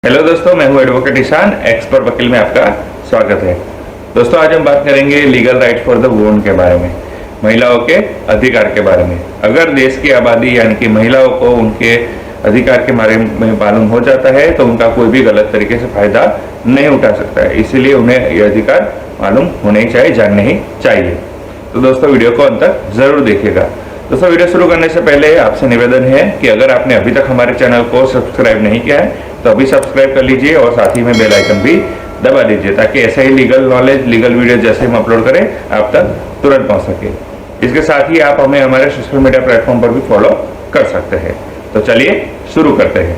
Hello दोस्तों, मैं हूं एडवोकेट ईशान, एक्सपर्ट वकील में आपका स्वागत है। दोस्तों, आज हम बात करेंगे legal right for the woman के बारे में, महिलाओं के अधिकार के बारे में। अगर देश की आबादी यानी कि महिलाओं को उनके अधिकार के बारे में मालूम हो जाता है तो उनका कोई भी गलत तरीके से फायदा नहीं उठा सकता है, इसीलिए उन्हें ये अधिकार मालूम होने ही चाहिए, जानने ही चाहिए। तो दोस्तों, वीडियो को अंत तक जरूर देखिएगा। दोस्तों, वीडियो शुरू करने से पहले आपसे निवेदन है कि अगर आपने अभी तक हमारे चैनल को सब्सक्राइब नहीं किया है तो अभी सब्सक्राइब कर लीजिए और साथ ही में बेल आइकन भी दबा दीजिए ताकि ऐसे ही लीगल नॉलेज, लीगल वीडियो जैसे हम अपलोड करें आप तक तुरंत पहुंच सके। इसके साथ ही आप हमें हमारे सोशल मीडिया प्लेटफॉर्म पर भी फॉलो कर सकते हैं। तो चलिए शुरू करते हैं।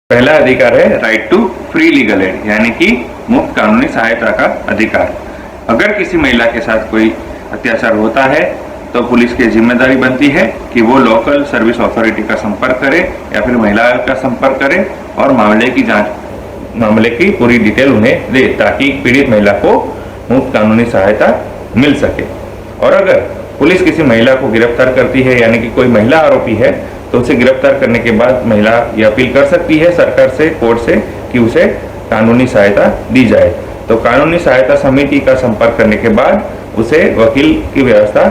पहला अधिकार है right to free legal aid, यानी कि मुफ्त कानूनी सहायता का अधिकार। अगर किसी महिला के साथ कोई अत्याचार होता है तो पुलिस की जिम्मेदारी बनती है कि वो लोकल सर्विस अथॉरिटी का संपर्क करे या फिर महिला का संपर्क करे और मामले की पूरी डिटेल उन्हें दे ताकि पीड़ित महिला को मुफ्त कानूनी सहायता मिल सके। और अगर पुलिस किसी महिला को गिरफ्तार करती है यानी कि कोई महिला आरोपी है तो उसे गिरफ्तार करने के बाद महिला ये अपील कर सकती है सरकार से, कोर्ट से, कि उसे कानूनी सहायता दी जाए। तो कानूनी सहायता समिति का संपर्क करने के बाद उसे वकील की व्यवस्था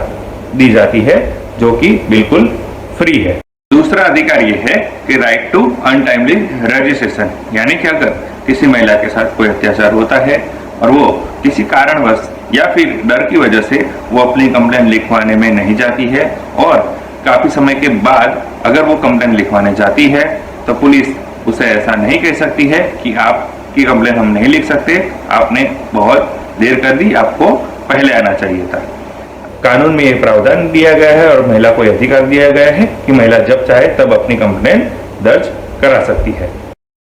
दी जाती है जो कि बिल्कुल फ्री है। दूसरा अधिकार यह है कि राइट टू अनटाइमली रजिस्ट्रेशन, यानी कि अगर किसी महिला के साथ कोई अत्याचार होता है और वो किसी कारणवश या फिर डर की वजह से वो अपनी कंप्लेंट लिखवाने में नहीं जाती है और काफी समय के बाद अगर वो कंप्लेंट लिखवाने जाती है तो पुलिस उसे ऐसा नहीं कह सकती है कि आपकी कंप्लेंट हम नहीं लिख सकते, आपने बहुत देर कर दी, आपको पहले आना चाहिए था। कानून में ये प्रावधान दिया गया है और महिला को अधिकार दिया गया है कि महिला जब चाहे तब अपनी कंप्लेंट दर्ज करा सकती है।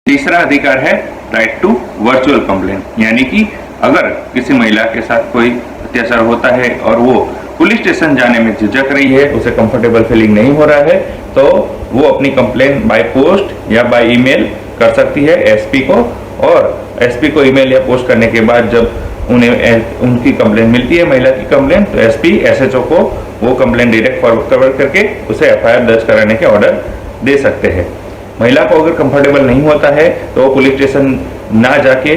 तीसरा अधिकार है राइट टू वर्चुअल कंप्लेंट, यानी कि अगर किसी महिला के साथ कोई अत्याचार होता है और वो पुलिस स्टेशन जाने में झिझक रही है, उसे कंफर्टेबल फीलिंग नहीं हो रहा है, तो वो अपनी कंप्लेंट बाय पोस्ट या बाय ईमेल कर सकती है एसपी को, और एसपी को ईमेल या पोस्ट करने के बाद जब उन्हें उनकी कंप्लेंट मिलती है, महिला की कंप्लेंट, तो एसपी एसएचओ को वो कंप्लेंट डायरेक्ट फॉरवर्ड करके उसे एफआईआर दर्ज कराने के ऑर्डर दे सकते हैं। महिला को अगर कंफर्टेबल नहीं होता है तो वो पुलिस स्टेशन ना जाके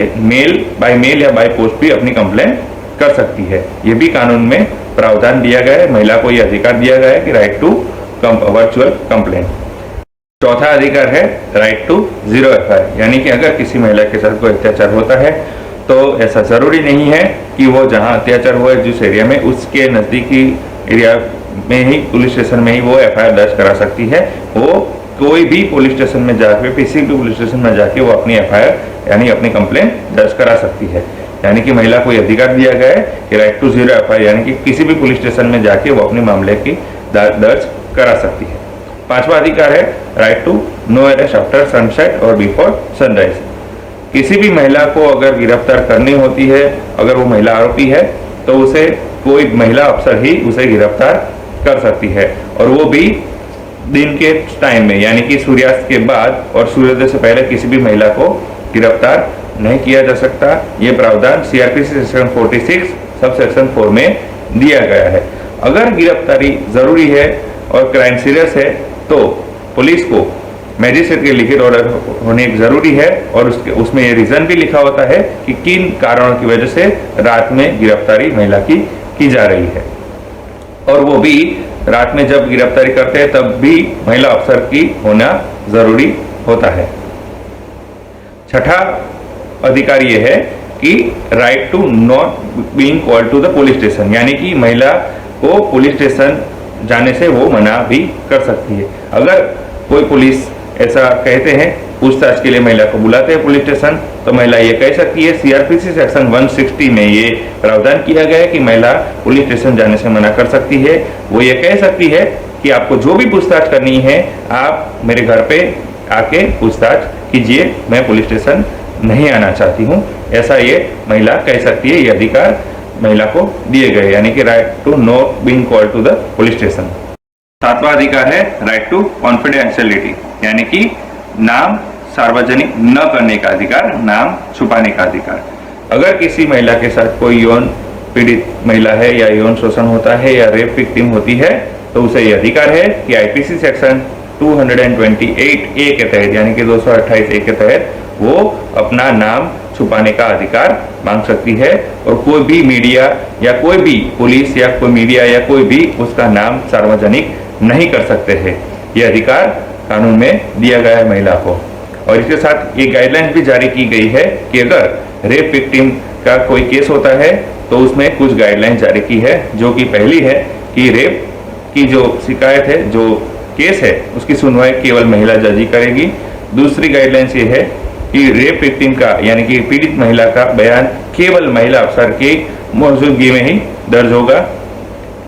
बाय मेल या बाय पोस्ट भी अपनी कंप्लेंट कर सकती है। ये भी कानून में प्रावधान दिया गया है, महिला को यह अधिकार दिया गया है कि राइट टू वर्चुअल कंप्लेंट। चौथा अधिकार है राइट टू जीरो एफआईआर, यानी कि अगर किसी महिला के साथ कोई अत्याचार होता है तो ऐसा जरूरी नहीं है कि वो जहां अत्याचार हुआ है जिस एरिया में, उसके नजदीकी एरिया में ही पुलिस स्टेशन में ही वो एफआईआर दर्ज करा सकती है। वो कोई भी पुलिस स्टेशन में जाके, किसी भी पुलिस स्टेशन में जाके वो अपनी एफआईआर यानी अपनी कंप्लेंट दर्ज करा सकती है। यानी कि महिला को अधिकार दिया गया है कि राइट टू जीरो एफआईआर, यानी कि किसी भी पुलिस स्टेशन में जाके वो अपने मामले की दर्ज करा सकती है। पांचवा अधिकार है right to no arrest after sunset और बिफोर सनराइज। किसी भी महिला को अगर गिरफ्तार करनी होती है, अगर वो महिला आरोपी है, तो उसे कोई महिला अफसर ही उसे गिरफ्तार कर सकती है, और वो भी दिन के टाइम में, यानी कि सूर्यास्त के बाद और सूर्योदय से पहले किसी भी महिला को गिरफ्तार नहीं किया जा सकता। ये प्रावधान सीआरपीसी सेक्शन 46 सब सेक्शन 4 में दिया गया है। अगर गिरफ्तारी जरूरी है और क्राइम सीरियस है तो पुलिस को मैजिस्ट्रेट के लिखित ऑर्डर होने जरूरी है, और उसमें ये रीजन भी लिखा होता है कि किन कारणों की वजह से रात में गिरफ्तारी महिला की जा रही है, और वो भी रात में जब गिरफ्तारी करते हैं तब भी महिला अफसर की होना जरूरी होता है। छठा अधिकार ये है कि right to not being called to the police station, यानी कि महिला को पुलिस स्टेशन जाने से वो मना भी कर सकती है। अगर कोई पुलिस ऐसा कहते हैं, पूछताछ के लिए महिला को बुलाते हैं पुलिस स्टेशन, तो महिला ये कह सकती है, सीआरपीसी सेक्शन 160 में ये प्रावधान किया गया है कि महिला पुलिस स्टेशन जाने से मना कर सकती है। वो ये कह सकती है कि आपको जो भी पूछताछ करनी है आप मेरे घर पे आके पूछताछ कीजिए, मैं पुलिस स्टेशन नहीं आना चाहती हूँ, ऐसा ये महिला कह सकती है। ये अधिकार महिला को दिए गए, यानी कि right to no being called to the police station. सातवां अधिकार है राइट टू कॉन्फिडेंशियलिटी, यानी कि नाम सार्वजनिक न करने का अधिकार, नाम छुपाने का अधिकार। अगर किसी महिला के साथ कोई यौन पीड़ित महिला है या यौन शोषण होता है या रेप विक्टिम होती है तो उसे यह अधिकार है कि आईपीसी सेक्शन 228A के तहत यानी कि 228A के तहत वो अपना नाम छुपाने का अधिकार मांग सकती है और कोई भी मीडिया या कोई भी पुलिस या कोई मीडिया या कोई भी उसका नाम सार्वजनिक नहीं कर सकते हैं। ये अधिकार कानून में दिया गया है महिला को। और इसके साथ ये गाइडलाइंस भी जारी की गई है कि अगर रेप विक्टिम का कोई केस होता है तो उसमें कुछ गाइडलाइंस जारी की है, जो कि पहली है कि रेप की जो शिकायत है, जो केस है, उसकी सुनवाई केवल महिला जज ही करेगी। दूसरी गाइडलाइंस ये है कि रेप विक्टिम का यानी कि पीड़ित महिला का बयान केवल महिला अफसर की मौजूदगी में ही दर्ज होगा।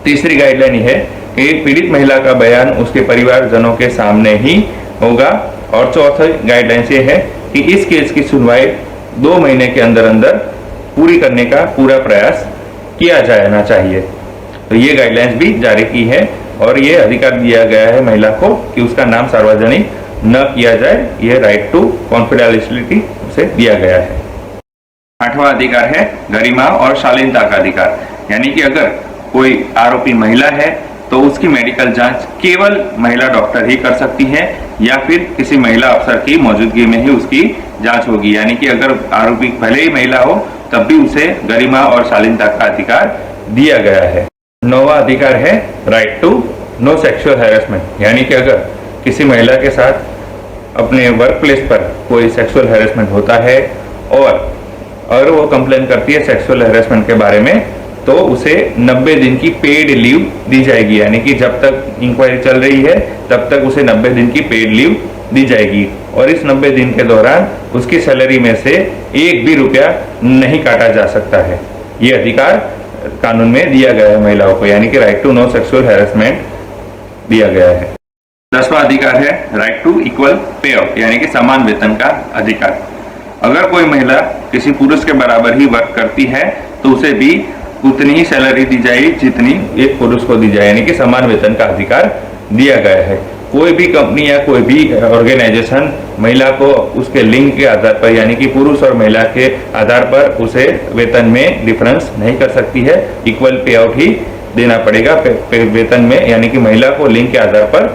तीसरी गाइडलाइन है कि पीड़ित महिला का बयान उसके परिवारजनों के सामने ही होगा। और चौथी गाइडलाइन ये है कि इस केस की सुनवाई 2 महीने के अंदर अंदर पूरी करने का पूरा प्रयास किया जाना चाहिए। तो ये गाइडलाइंस भी जारी की है और ये अधिकार दिया गया है महिला को कि उसका नाम सार्वजनिक न किया जाए। ये राइट टू कॉन्फिडेंशियलिटी उसे दिया गया है। 8वां अधिकार है गरिमा और शालीनता का अधिकार, यानी कि अगर कोई आरोपी महिला है तो उसकी मेडिकल जांच केवल महिला डॉक्टर ही कर सकती है या फिर किसी महिला अफसर की मौजूदगी में ही उसकी जांच होगी। यानी कि अगर आरोपी भले ही महिला हो तब भी उसे गरिमा और शालीनता का अधिकार दिया गया है। 9वां अधिकार है right to no sexual harassment, यानी कि अगर किसी महिला के साथ अपने वर्क प्लेस पर कोई सेक्सुअल हैरेसमेंट होता है और अगर वो कंप्लेन करती है सेक्सुअल हैरेसमेंट के बारे में तो उसे 90 दिन की पेड लीव दी जाएगी। यानी कि जब तक इंक्वायरी चल रही है तब तक उसे 90 दिन की पेड लीव दी जाएगी और इस 90 दिन के दौरान उसकी सैलरी में से एक भी रुपया नहीं काटा जा सकता है। ये अधिकार कानून में दिया गया है महिलाओं को, यानी कि right to no sexual harassment दिया गया है। 10वां अधिकार है right to equal pay out, यानी कि समान वेतन का अधिकार। अगर कोई महिला किसी पुरुष के बराबर ही वर्क करती है तो उसे भी उतनी ही सैलरी दी जाएगी जितनी एक पुरुष को दी जाए, यानी कि समान वेतन का अधिकार दिया गया है। कोई भी कंपनी या कोई भी ऑर्गेनाइजेशन महिला को उसके लिंग के आधार पर यानी कि पुरुष और महिला के आधार पर उसे वेतन में डिफरेंस नहीं कर सकती है। इक्वल पे आउट ही देना पड़ेगा वेतन में, यानी कि महिला को लिंग के आधार पर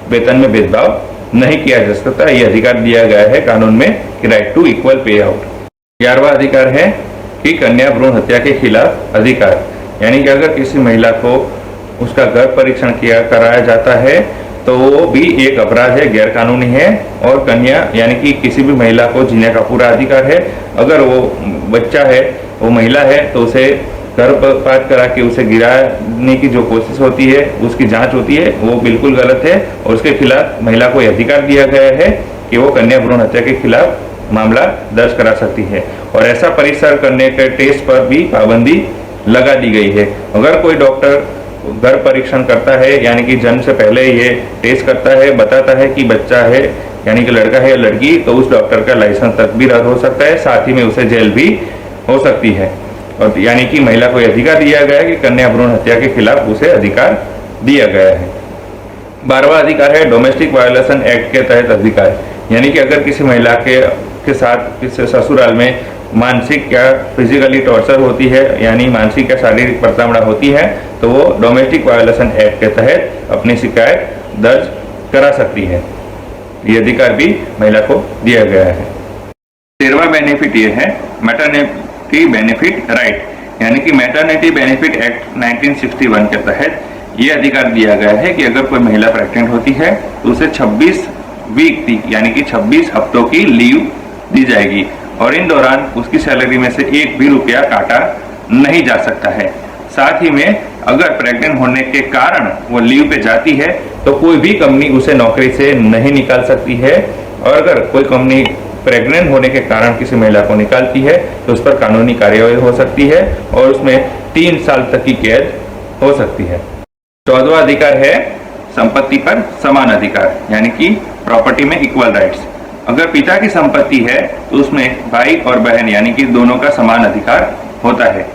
वेतन में भेदभाव नहीं किया जा सकता। यह अधिकार दिया गया है कानून में कि right to equal pay out. 11वां अधिकार है कि कन्या भ्रूण हत्या के खिलाफ अधिकार, यानी कि अगर किसी महिला को उसका गर्भ परीक्षण कराया जाता है तो वो भी एक अपराध है, गैर कानूनी है। और कन्या यानी कि किसी भी महिला को जीने का पूरा अधिकार है। अगर वो बच्चा है, वो महिला है, तो उसे गर्भपात करा के उसे गिराने की जो कोशिश होती है, उसकी जांच होती है, वो बिल्कुल गलत है और उसके खिलाफ महिला को अधिकार दिया गया है कि वो कन्या भ्रूण हत्या के खिलाफ मामला दर्ज करा सकती है। और ऐसा परीक्षण करने के टेस्ट पर भी पाबंदी लगा दी गई है। अगर कोई डॉक्टर गर्भ परीक्षण करता है यानी कि जन्म से पहले ये टेस्ट करता है, बताता है कि बच्चा है यानी कि लड़का है या लड़की, तो उस डॉक्टर का लाइसेंस तक भी रद्द हो सकता है, साथ ही में उसे जेल भी हो सकती है। और यानी कि महिला को अधिकार दिया गया है कि कन्या भ्रूण हत्या के खिलाफ उसे अधिकार दिया गया है। 12वां अधिकार है डोमेस्टिक वायलेशन एक्ट के तहत अधिकार, यानी कि अगर किसी महिला के साथ किसी ससुराल में मानसिक या फिजिकली टॉर्चर होती है यानी मानसिक या शारीरिक प्रताड़ना होती है तो वो डोमेस्टिक वायलेशन एक्ट के तहत अपनी शिकायत दर्ज करा सकती है। ये अधिकार भी महिला को दिया गया है। 13वां बेनिफिट ये है मैटरनिटी बेनिफिट राइट, यानी कि मैटरनिटी बेनिफिट एक्ट 1961 के तहत ये अधिकार दिया गया है कि अगर कोई महिला प्रेग्नेंट होती है तो उसे 26 वीक यानी कि 26 हफ्तों की लीव दी जाएगी और इन दौरान उसकी सैलरी में से एक भी रुपया काटा नहीं जा सकता है। साथ ही में अगर प्रेग्नेंट होने के कारण वो लीव पे जाती है तो कोई भी कंपनी उसे नौकरी से नहीं निकाल सकती है। और अगर कोई कंपनी प्रेग्नेंट होने के कारण किसी महिला को निकालती है तो उस पर कानूनी कार्यवाही हो सकती है और उसमें 3 साल तक की कैद हो सकती है। 14वां अधिकार है संपत्ति पर समान अधिकार, यानी कि प्रॉपर्टी में इक्वल राइट्स। अगर पिता की संपत्ति है तो उसमें भाई और बहन यानी कि दोनों का समान अधिकार होता है।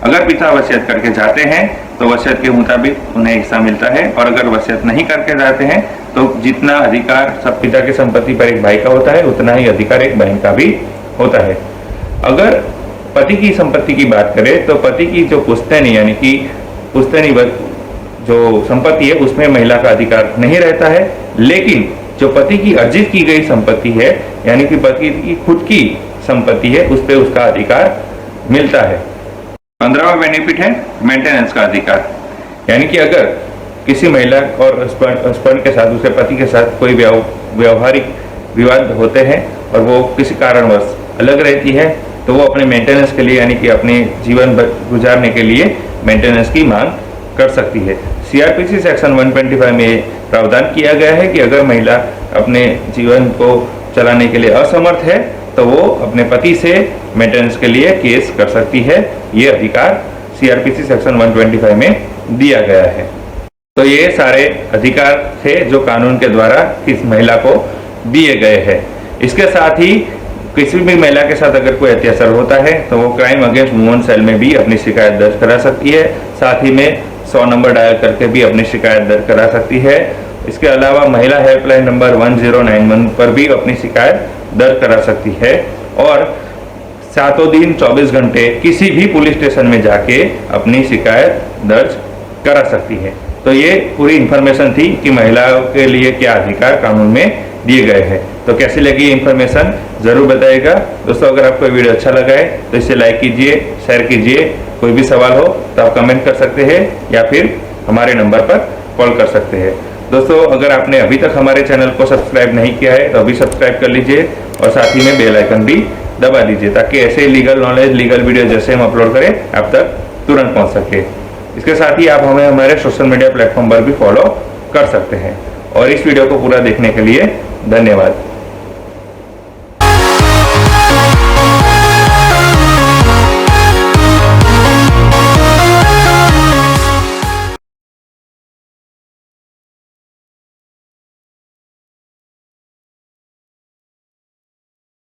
अगर पिता वसीयत करके जाते हैं तो वसीयत के मुताबिक उन्हें हिस्सा मिलता है और अगर वसीयत नहीं करके जाते हैं तो जितना अधिकार सब पिता की संपत्ति पर एक भाई का होता है उतना ही अधिकार एक बहन का भी होता है। अगर पति की संपत्ति की बात करें तो पति की जो पुश्तैनी यानी कि पुश्तैनी जो संपत्ति है उसमें महिला का अधिकार नहीं रहता है, लेकिन जो पति की अर्जित की गई संपत्ति है यानी कि पति की खुद की संपत्ति है उस पर उसका अधिकार मिलता है। 15वां बेनिफिट है मेंटेनेंस का अधिकार, यानी कि अगर किसी महिला और हस्बैंड के साथ उसके पति के साथ कोई व्यवहारिक विवाद होते हैं और वो किसी कारणवश अलग रहती है तो वो अपने मेंटेनेंस के लिए यानी कि अपने जीवन गुजारने के लिए मेंटेनेंस की मांग कर सकती है। सीआरपीसी सेक्शन 125 में प्रावधान किया गया है कि अगर महिला अपने जीवन को चलाने के लिए असमर्थ है तो वो अपने पति से मेंटेनेंस के लिए केस कर सकती है। ये अधिकार सीआरपीसी सेक्शन 125 में दिया गया है। तो ये सारे अधिकार थे जो कानून के द्वारा इस महिला को दिए गए हैं। इसके साथ ही किसी भी महिला के साथ अगर कोई अत्याचार होता है तो वो क्राइम अगेंस्ट वुमेन सेल में भी अपनी शिकायत दर्ज करा सकती है। साथ ही में 100 नंबर डायल करके भी अपनी शिकायत दर्ज करा सकती है। इसके अलावा महिला हेल्पलाइन नंबर 1091 पर भी अपनी शिकायत दर्ज करा सकती है और सातों दिन 24 घंटे किसी भी पुलिस स्टेशन में जाके अपनी शिकायत दर्ज करा सकती है। तो ये पूरी इंफॉर्मेशन थी कि महिलाओं के लिए क्या अधिकार कानून में दिए गए हैं। तो कैसी लगी ये इंफॉर्मेशन जरूर बताइएगा। दोस्तों अगर आपको वीडियो अच्छा लगा है तो इसे लाइक कीजिए, शेयर कीजिए। कोई भी सवाल हो तो आप कमेंट कर सकते हैं या फिर हमारे नंबर पर कॉल कर सकते हैं। दोस्तों अगर आपने अभी तक हमारे चैनल को सब्सक्राइब नहीं किया है तो अभी सब्सक्राइब कर लीजिए और साथ ही में बेल आइकन भी दबा दीजिए ताकि ऐसे लीगल नॉलेज, लीगल वीडियो जैसे हम अपलोड करें आप तक तुरंत पहुंच सके। इसके साथ ही आप हमें हमारे सोशल मीडिया प्लेटफॉर्म पर भी फॉलो कर सकते हैं। और इस वीडियो को पूरा देखने के लिए धन्यवाद।